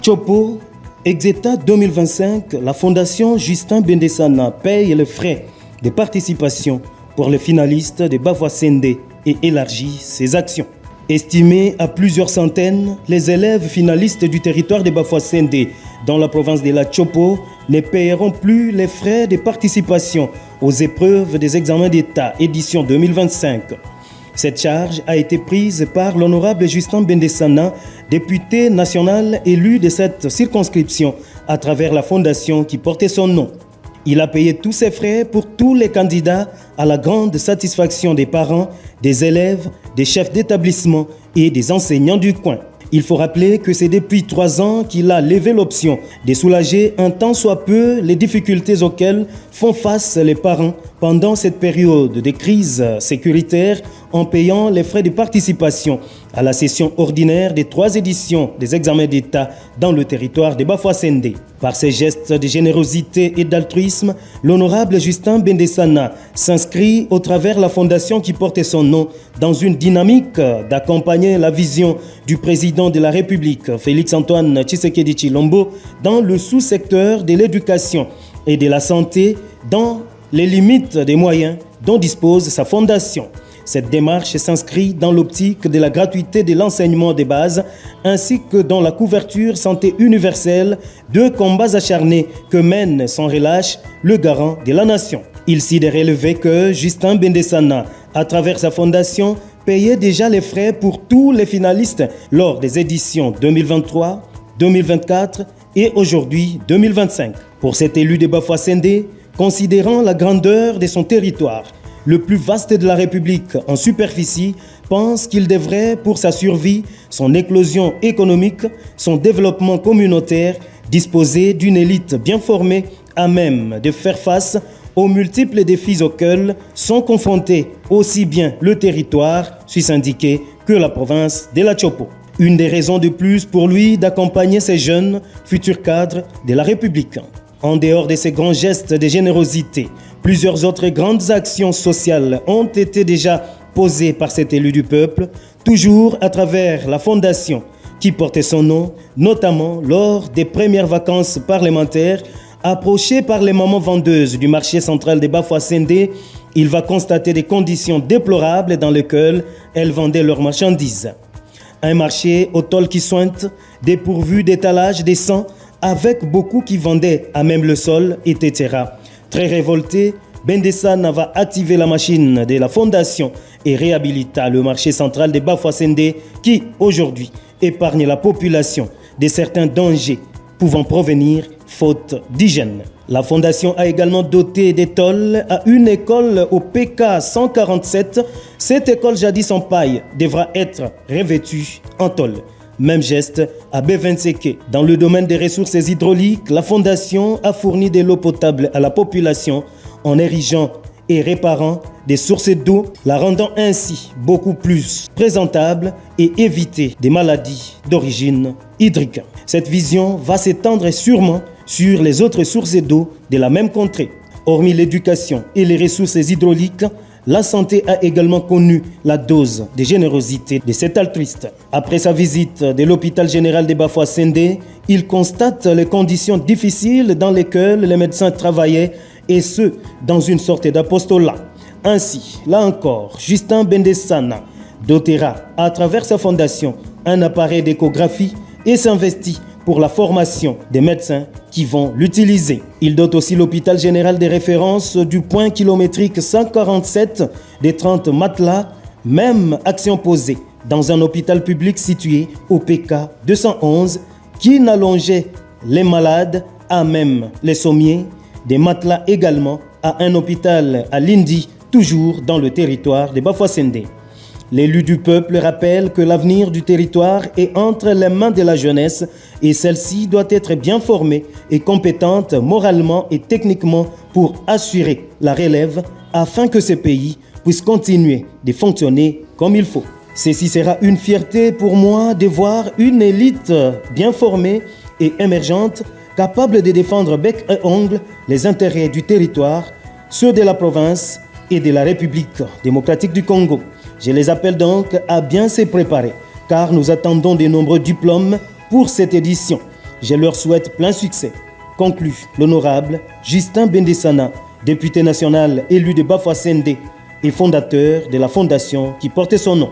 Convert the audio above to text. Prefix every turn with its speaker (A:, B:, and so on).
A: Chopo, Exeta 2025, la Fondation Justin Bendesana paye les frais de participation pour les finalistes de Bafoussende et élargit ses actions. Estimés à plusieurs centaines, les élèves finalistes du territoire de Bafoussende dans la province de la Chopo ne paieront plus les frais de participation aux épreuves des examens d'État édition 2025. Cette charge a été prise par l'honorable Justin Bendesana, député national élu de cette circonscription à travers la fondation qui portait son nom. Il a payé tous ses frais pour tous les candidats à la grande satisfaction des parents, des élèves, des chefs d'établissement et des enseignants du coin. Il faut rappeler que c'est depuis 3 ans qu'il a levé l'option de soulager un tant soit peu les difficultés auxquelles font face les parents pendant cette période de crise sécuritaire en payant les frais de participation à la session ordinaire des 3 éditions des examens d'État dans le territoire de Bafoussende. Par ses gestes de générosité et d'altruisme, l'honorable Justin Bendesana s'inscrit au travers la fondation qui porte son nom dans une dynamique d'accompagner la vision du président de la République, Félix-Antoine Tshisekedi Tshilombo, dans le sous-secteur de l'éducation et de la santé dans les limites des moyens dont dispose sa fondation. Cette démarche s'inscrit dans l'optique de la gratuité de l'enseignement de base ainsi que dans la couverture santé universelle, 2 combats acharnés que mène sans relâche le garant de la nation. Il s'y est relevé que Justin Bendesana, à travers sa fondation, payait déjà les frais pour tous les finalistes lors des éditions 2023, 2024 et aujourd'hui 2025. Pour cet élu de Bafoussende, considérant la grandeur de son territoire, le plus vaste de la République en superficie, pense qu'il devrait, pour sa survie, son éclosion économique, son développement communautaire, disposer d'une élite bien formée à même de faire face aux multiples défis auxquels sont confrontés aussi bien le territoire susyndiqué que la province de la Chopo. Une des raisons de plus pour lui d'accompagner ces jeunes futurs cadres de la République. En dehors de ces grands gestes de générosité, plusieurs autres grandes actions sociales ont été déjà posées par cet élu du peuple, toujours à travers la fondation qui portait son nom, notamment lors des premières vacances parlementaires. Approché par les mamans vendeuses du marché central de Bafoussende, il va constater des conditions déplorables dans lesquelles elles vendaient leurs marchandises. Un marché au tol qui sointe, dépourvu d'étalage décent, avec beaucoup qui vendaient à même le sol, etc. Très révolté, Bendesana va activer la machine de la fondation et réhabilita le marché central de Bafoussende qui, aujourd'hui, épargne la population de certains dangers pouvant provenir faute d'hygiène. La fondation a également doté des tôles à une école au PK 147. Cette école jadis en paille devra être revêtue en tôle. Même geste à B26. Dans le domaine des ressources hydrauliques, la fondation a fourni de l'eau potable à la population en érigeant et réparant des sources d'eau, la rendant ainsi beaucoup plus présentable et éviter des maladies d'origine hydrique. Cette vision va s'étendre sûrement sur les autres sources d'eau de la même contrée. Hormis l'éducation et les ressources hydrauliques, la santé a également connu la dose de générosité de cet altruiste. Après sa visite de l'hôpital général de Bafoussende, il constate les conditions difficiles dans lesquelles les médecins travaillaient et ce, dans une sorte d'apostolat. Ainsi, là encore, Justin Bendesana dotera à travers sa fondation un appareil d'échographie et s'investit pour la formation des médecins qui vont l'utiliser. Il dote aussi l'hôpital général des références du point kilométrique 147 des 30 matelas, même action posée dans un hôpital public situé au PK 211 qui n'allongeait les malades à même les sommiers, des matelas également à un hôpital à Lindi, toujours dans le territoire de Bafoussende. L'élu du peuple rappelle que l'avenir du territoire est entre les mains de la jeunesse et celle-ci doit être bien formée et compétente moralement et techniquement pour assurer la relève afin que ce pays puisse continuer de fonctionner comme il faut. Ceci sera une fierté pour moi de voir une élite bien formée et émergente capable de défendre bec et ongle les intérêts du territoire, ceux de la province et de la République démocratique du Congo. Je les appelle donc à bien se préparer, car nous attendons de nombreux diplômes pour cette édition. Je leur souhaite plein succès. Conclut l'honorable Justin Bendesana, député national élu de Bafoussende et fondateur de la fondation qui portait son nom.